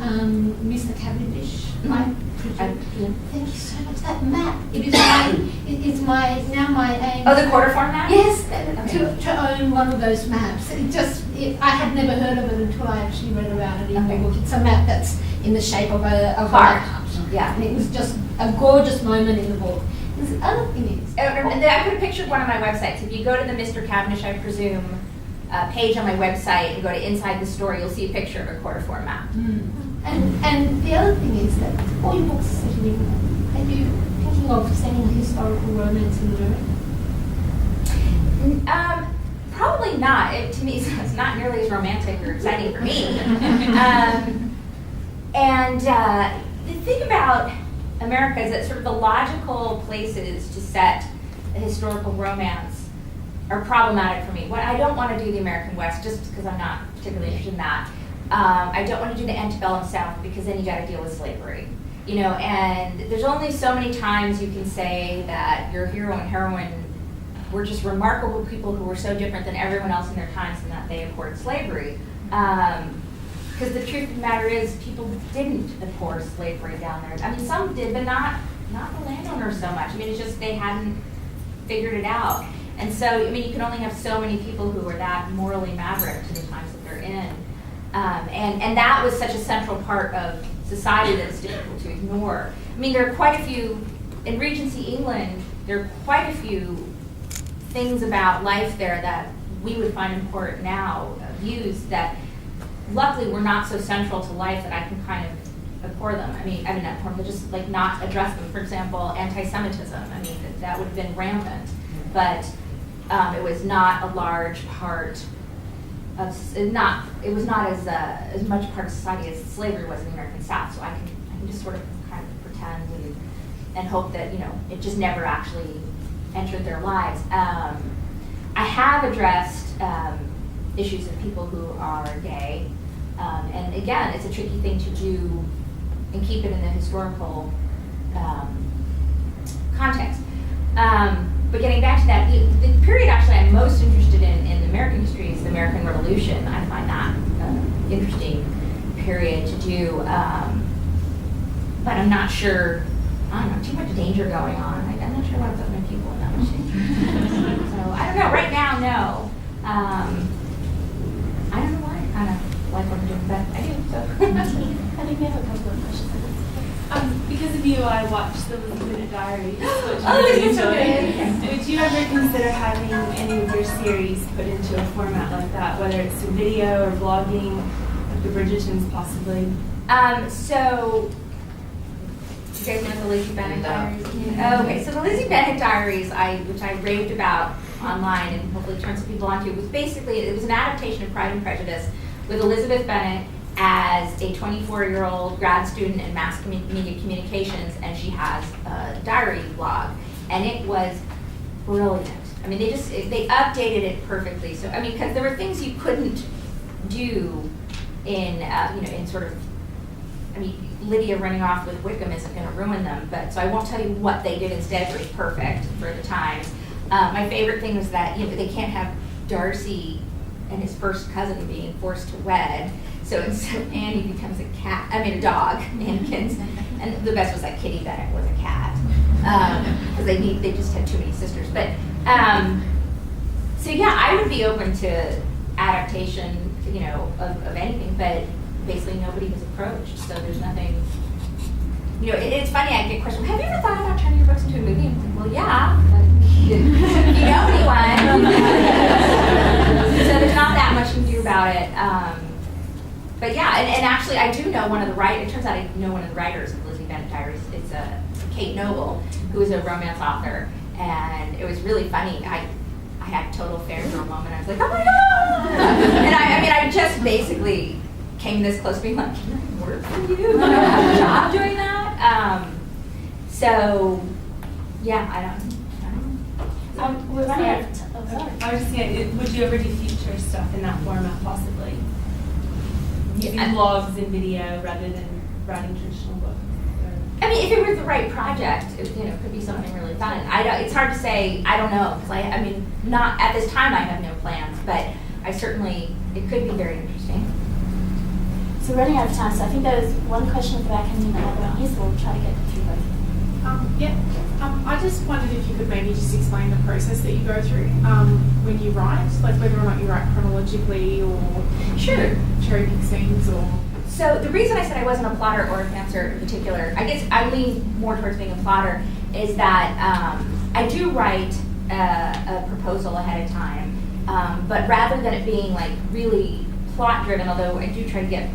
Mr. Cavendish. I Thank Thank you so much. That map, it's my aim. Oh, the quarter form map? Yes, to own one of those maps. I had never heard of it until I actually read about it in the book. It's a map that's in the shape of a heart. Yeah. And it was just a gorgeous moment in the book. The other thing is... I put a picture of one on my website. So if you go to the Mr. Cavendish, I presume, page on my website and go to Inside the Story, you'll see a picture of a quarter form map. And the other thing is that all your books are set in England. Are you thinking of setting a historical romance in America? Probably not. To me, it's not nearly as romantic or exciting for me. The thing about America is that sort of the logical places to set a historical romance are problematic for me. What I don't want to do the American West, just because I'm not particularly interested in that. I don't want to do the antebellum South because then you got to deal with slavery, and there's only so many times you can say that your hero and heroine were just remarkable people who were so different than everyone else in their times and that they abhorred slavery. Because the truth of the matter is people didn't abhor slavery down there. I mean, some did, but not the landowners so much. I mean, it's just they hadn't figured it out. And so, I mean, you can only have so many people who are that morally maverick to the times that they're in. And that was such a central part of society that it's difficult to ignore. I mean, there are quite a few, in Regency England, there are quite a few things about life there that we would find important now, views that luckily were not so central to life that I can kind of abhor them. I mean, not abhor them, but just like not address them. For example, anti-Semitism, I mean, that would have been rampant, but it was not a large part it was not as much a part of society as slavery was in the American South. So I can just sort of kind of pretend and hope that it just never actually entered their lives. I have addressed issues of people who are gay, and again, it's a tricky thing to do and keep it in the historical context. But getting back to that, the period actually I'm most interested in American history is the American Revolution. I find that an interesting period to do, but I'm not sure, I don't know, too much danger going on. I'm not sure I want to put my people in that much danger. So I don't know, right now, no. I don't know why I kind of like what I'm doing, but I do, so. I think we have a couple of questions. Because of you, I watched the Elizabeth Diaries, which I really enjoyed. Would you ever consider having any of your series put into a format like that, whether it's through video or blogging, like the Bridgertons possibly? So, you guys know the Lizzie Bennet Diaries? Yeah. Okay, so the Lizzie Bennet Diaries, which I raved about online and hopefully turned some people onto, was basically, it was an adaptation of Pride and Prejudice with Elizabeth Bennet as a 24-year-old grad student in mass media communications, and she has a diary blog, and it was brilliant. I mean, they updated it perfectly. So I mean, because there were things you couldn't do in in sort of, I mean, Lydia running off with Wickham isn't going to ruin them, but so I won't tell you what they did instead. It was perfect for the times. My favorite thing was that they can't have Darcy and his first cousin being forced to wed. So Annie becomes a dog, Ankins, and the best was that Kitty Bennet was a cat, because they just had too many sisters. But so yeah, I would be open to adaptation, of anything, but basically nobody was approached, so there's nothing. It's funny, I get questions. Have you ever thought about turning your books into a movie? I'm like, well, yeah. But you know anyone? So there's not that much you can do about it. But yeah, and actually I do know one of the writers. It turns out I know one of the writers of Lizzie Bennet Diaries. It's Kate Noble, who is a romance author, and it was really funny. I had a total fangirl moment. I was like, oh my god! And I just basically came this close to being like, can I work for you? Do I have a job doing that? So yeah, I don't know. I was just saying, would you ever do future stuff in that format, possibly? Using blogs and video rather than writing traditional books? I mean, if it were the right project, it could be something really fun. It's hard to say. I don't know, because not at this time. I have no plans, but it could be very interesting. So we're running out of time, so I think there was one question at the back and then another on here, so we'll try to get through both. I just wondered if you could maybe just explain the process that you go through when you write, like whether or not you write chronologically or Sure. cherry pick scenes or. So the reason I said I wasn't a plotter or a pantser in particular, I guess I lean more towards being a plotter, is that I do write a proposal ahead of time, but rather than it being like really plot driven, although I do try to get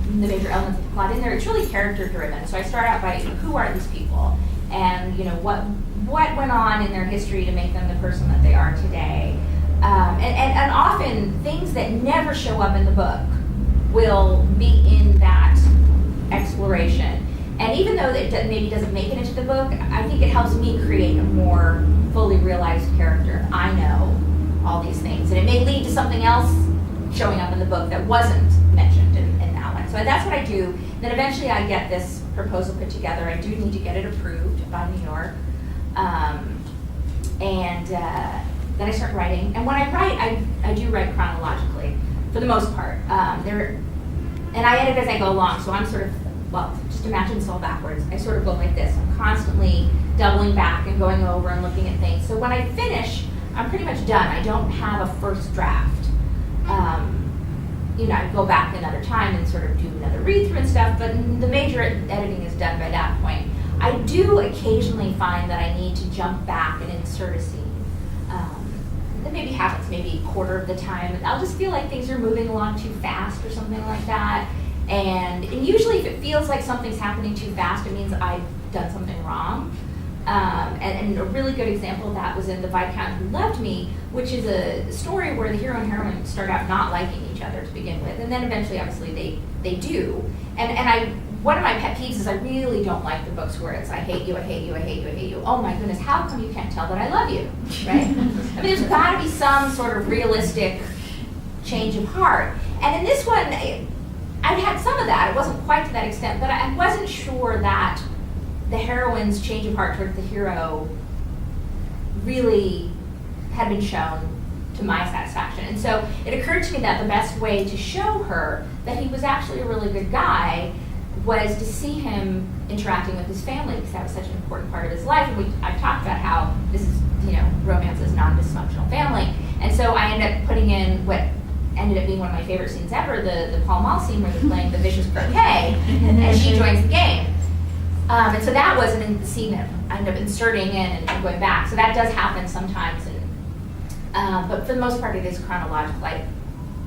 the major elements of the plot in there, it's really character driven. So I start out by who are these people, and what went on in their history to make them the person that they are today, and often things that never show up in the book will be in that exploration. And even though it maybe doesn't make it into the book, I think it helps me create a more fully realized character. I know all these things, and it may lead to something else showing up in the book that wasn't mentioned in that one. So that's what I do. Then eventually I get this proposal put together. I do need to get it approved by New York. And then I start writing. And when I write, I do write chronologically, for the most part. And I edit as I go along, so I'm sort of, well, just imagine this all backwards. I sort of go like this. I'm constantly doubling back and going over and looking at things. So when I finish, I'm pretty much done. I don't have a first draft. I go back another time and sort of do another read through and stuff, but the major editing is done by that point. I do occasionally find that I need to jump back and insert a scene. That maybe happens maybe a quarter of the time. I'll just feel like things are moving along too fast or something like that. And usually if it feels like something's happening too fast, it means I've done something wrong. And a really good example of that was in The Viscount Who Loved Me, which is a story where the hero and heroine start out not liking each other to begin with, and then eventually, obviously, they do. And one of my pet peeves is I really don't like the books where it's I hate you, I hate you, I hate you, I hate you. Oh my goodness, how come you can't tell that I love you, right? I mean, there's got to be some sort of realistic change of heart. And in this one, I've had some of that. It wasn't quite to that extent, but I wasn't sure that the heroine's change of heart towards the hero really had been shown to my satisfaction. And so it occurred to me that the best way to show her that he was actually a really good guy was to see him interacting with his family, because that was such an important part of his life. And I talked about how this is, romance is not a dysfunctional family. And so I ended up putting in what ended up being one of my favorite scenes ever, the Pall Mall scene where they're playing the vicious croquet, and she joins the game. And so that wasn't in the scene that I ended up inserting in and going back. So that does happen sometimes. But for the most part, it is chronological. I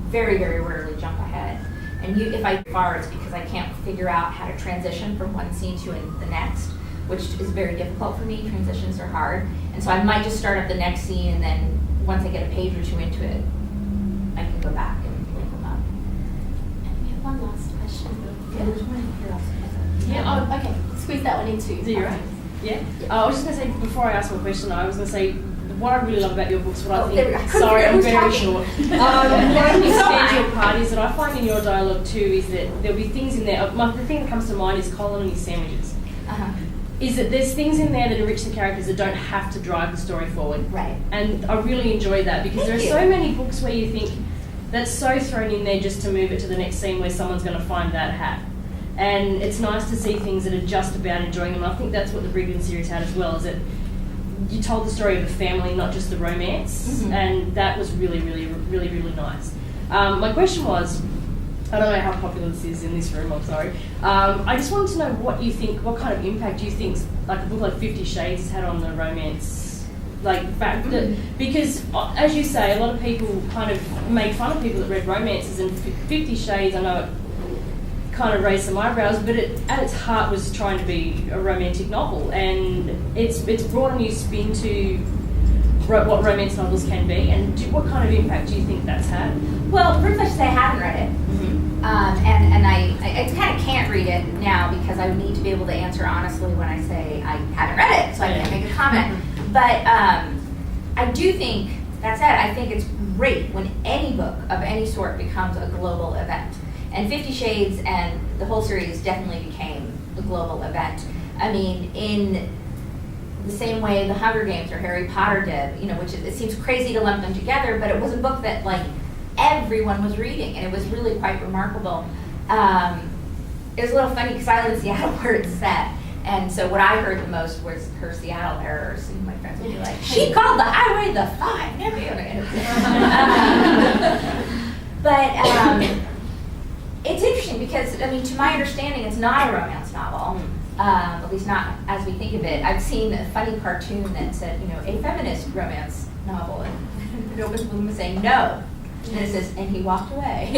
very, very rarely jump ahead. And if I far, it's because I can't figure out how to transition from one scene to the next, which is very difficult for me. Transitions are hard. And so I might just start up the next scene, and then once I get a page or two into it, I can go back and link them up. And we have one last question. Yeah, there's one here also. Yeah, oh, okay. Squeeze that one in too. So you're right. Yeah. I was just going to say, before I ask my question, I was going to say, what I really love about your books, what I think, sorry, I'm very short. What I think stands you apart is that I find in your dialogue too is that there'll be things in there. The thing that comes to mind is Colin and his sandwiches. Is that there's things in there that enrich the characters that don't have to drive the story forward. Right. And I really enjoy that, because there are so many books where you think that's so thrown in there just to move it to the next scene where someone's going to find that hat. And it's nice to see things that are just about enjoying them. I think that's what the Brigden series had as well, is that you told the story of the family, not just the romance, and that was really, really, really, really nice. My question was, I don't know how popular this is in this room, I'm sorry. I just wanted to know what you think, what kind of impact do you think like a book like 50 Shades has had on the romance, because as you say, a lot of people kind of made fun of people that read romances, and 50 Shades, I know it kind of raised some eyebrows, but at its heart was trying to be a romantic novel, and it's brought a new spin to what romance novels can be. And what kind of impact do you think that's had? Well, pretty much I haven't read it, and I kind of can't read it now because I need to be able to answer honestly when I say I haven't read it, so I can't make a comment. But I do think, that said, I think it's great when any book of any sort becomes a global event. And 50 Shades and the whole series definitely became a global event. I mean, in the same way the Hunger Games or Harry Potter did, which it seems crazy to lump them together, but it was a book that everyone was reading, and it was really quite remarkable. it was a little funny because I live in Seattle where it's set. And so what I heard the most was her Seattle errors. And my friends would be like, she called the highway the 5. But it's interesting because, I mean, to my understanding, it's not a romance novel. At least not as we think of it. I've seen a funny cartoon that said, a feminist romance novel. And it opens with him saying, no. And it says, and he walked away.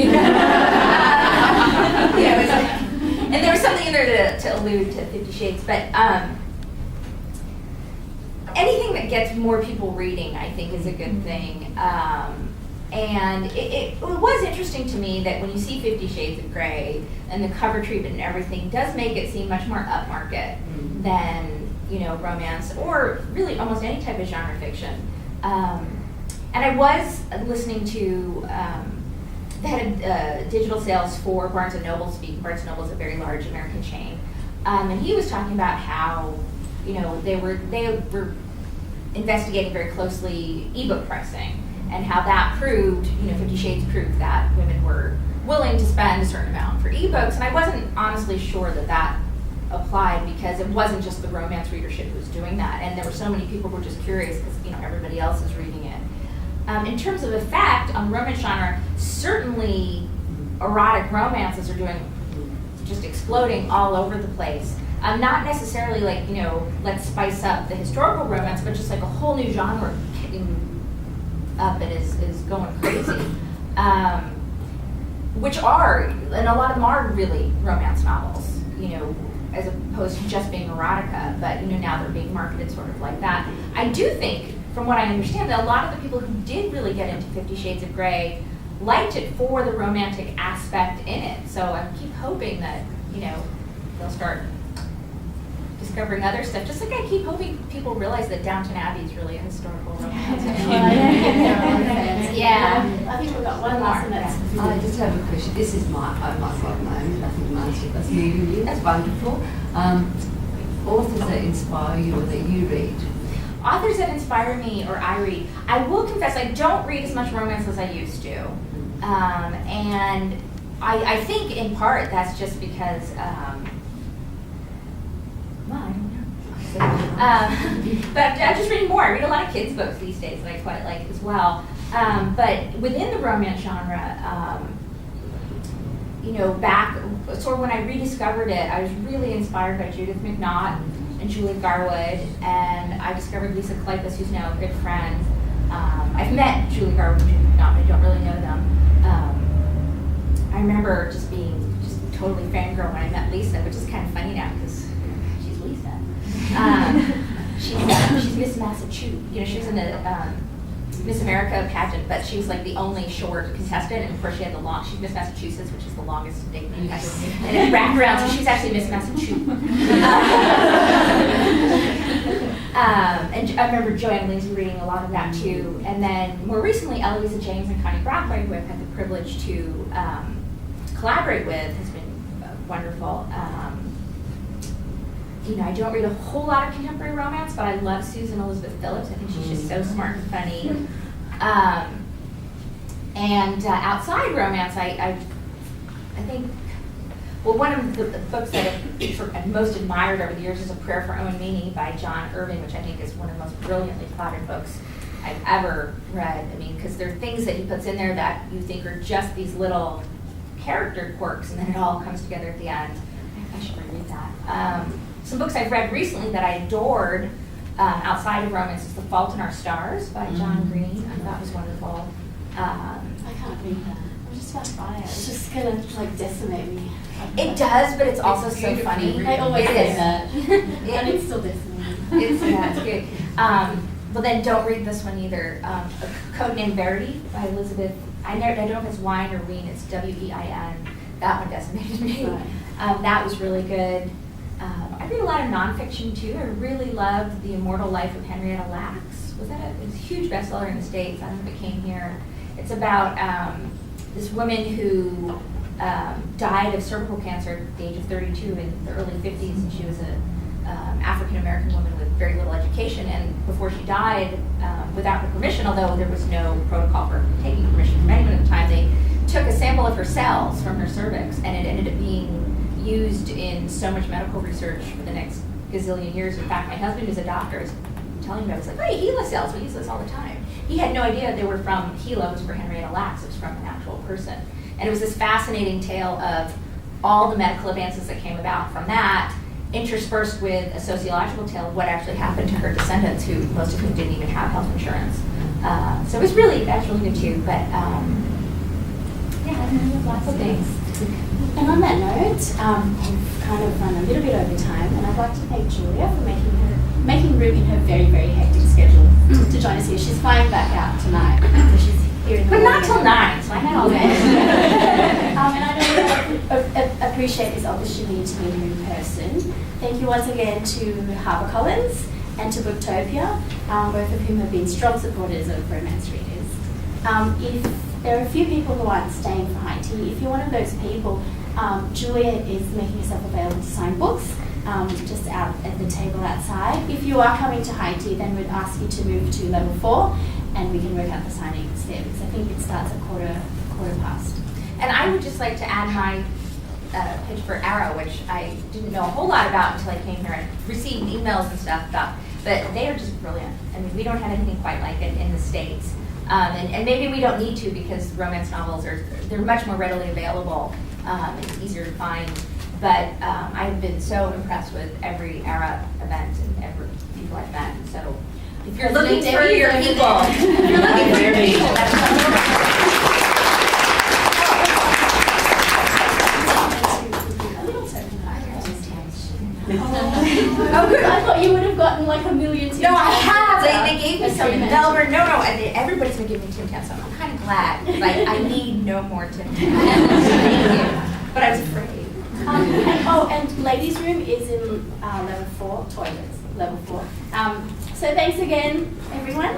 And there was something in there to allude to 50 Shades. But anything that gets more people reading, I think, is a good thing. And it was interesting to me that when you see 50 Shades of Grey and the cover treatment and everything does make it seem much more upmarket than, romance or really almost any type of genre fiction. And I was listening to the head of digital sales for Barnes & Noble speak. Barnes & Noble is a very large American chain. And he was talking about how, they were investigating very closely ebook pricing and how that proved, 50 Shades proved that women were willing to spend a certain amount for ebooks. And I wasn't honestly sure that applied because it wasn't just the romance readership who was doing that. And there were so many people who were just curious because, everybody else is reading it. In terms of effect on the romance genre, certainly erotic romances are just exploding all over the place. Not necessarily like, let's spice up the historical romance, but just like a whole new genre kicking up and is going crazy. Which are, and a lot of them are really romance novels, as opposed to just being erotica, but now they're being marketed sort of like that. I do think, from what I understand, that a lot of the people who did really get into 50 Shades of Grey liked it for the romantic aspect in it. So I keep hoping that, they'll start discovering other stuff. Just like I keep hoping people realize that Downton Abbey is really a historical romance. Yeah. I think we've got one last minute. I just have a question. This is I might got mine. I think mine's that's moving you. That's wonderful. Authors that inspire you or that you read. Authors that inspire me or I read. I will confess I don't read as much romance as I used to. And I think in part that's just because, well, I don't know. But I'm just reading more. I read a lot of kids' books these days that I quite like as well. But within the romance genre, back sort of when I rediscovered it, I was really inspired by Judith McNaught and Julia Garwood, and I discovered Lisa Kleypas, who's now a good friend. I've met Julia Garwood and Judith McNaught, but I don't really know them. I remember just being totally fangirl when I met Lisa, which is kind of funny now because she's Lisa. She's Miss Massachusetts. She was in the Miss America pageant, but she was like the only short contestant, and of course she had she's Miss Massachusetts, which is the longest nickname ever. And it's wrapped around, so she's actually Miss Massachusetts. And I remember Joanne Lindsay reading a lot of that too. And then more recently, Eloisa James and Connie Brockway, who I've had the privilege to collaborate with, has been wonderful. I don't read a whole lot of contemporary romance, but I love Susan Elizabeth Phillips. I think she's just so smart and funny. And outside romance, I think, well, one of the books that I've most admired over the years is A Prayer for Owen Meany by John Irving, which I think is one of the most brilliantly plotted books I've ever read. I mean, because there are things that he puts in there that you think are just these little character quirks, and then it all comes together at the end. I should reread that. Some books I've read recently that I adored outside of romance is The Fault in Our Stars by John Green. I thought was wonderful. I can't read that. I'm just about to buy it. It's just gonna decimate me. It does, but it's also so funny. I always say that. And it's still decimating. It's good. Well, then don't read this one either. A Codename Verity by Elizabeth. I don't know if it's Wine or Ween. It's Wein. That one decimated me. Right. That was really good. I read a lot of nonfiction too. I really loved The Immortal Life of Henrietta Lacks. It was a huge bestseller in the States. I don't know if it came here. It's about this woman who died of cervical cancer at the age of 32 in the early 50s, and she was an African-American woman with very little education, and before she died, without her permission, although there was no protocol for taking permission from anyone at the time, took a sample of her cells from her cervix, and it ended up being used in so much medical research for the next gazillion years. In fact, my husband is a doctor. I was telling him, I was like, hey, HeLa cells, we use this all the time. He had no idea they were from, HeLa was for Henrietta Lacks, it was from an actual person. And it was this fascinating tale of all the medical advances that came about from that, interspersed with a sociological tale of what actually happened to her descendants, who most of whom didn't even have health insurance. So it was really, that's really good too. But yeah, lots of things. And on that note, we've kind of run a little bit over time, and I'd like to thank Julia for making room in her very, very hectic schedule to join us here. She's flying back out tonight, so she's here in the But morning. not till 9, so I had all day. And I know you appreciate this opportunity to meet you in person. Thank you once again to HarperCollins and to Booktopia, both of whom have been strong supporters of romance readers. If there are a few people who aren't staying for high tea, if you're one of those people, Julia is making herself available to sign books just out at the table outside. If you are coming to high tea, then we'd ask you to move to level 4, and we can work out the signings there, because I think it starts at quarter past. And I would just like to add my pitch for ARRA, which I didn't know a whole lot about until I came here and received emails and stuff about, but they are just brilliant. I mean, we don't have anything quite like it in the States. And maybe we don't need to, because romance novels they're much more readily available. It's easier to find. But I've been so impressed with every ARRA event and every people I've met. So if you're looking for your people, Oh, good. I thought you would have gotten like a million Tim No, I Tams. have. They gave me That's some something Velvet. No, everybody's been giving me Tim Tams, so I'm kind of glad. Like, I need no more Tim Tams. Thank you. But I was afraid. And ladies' room is in level 4, toilets, level 4. So thanks again, everyone.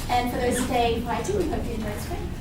And for those staying fighting, we hope you enjoyed the stream.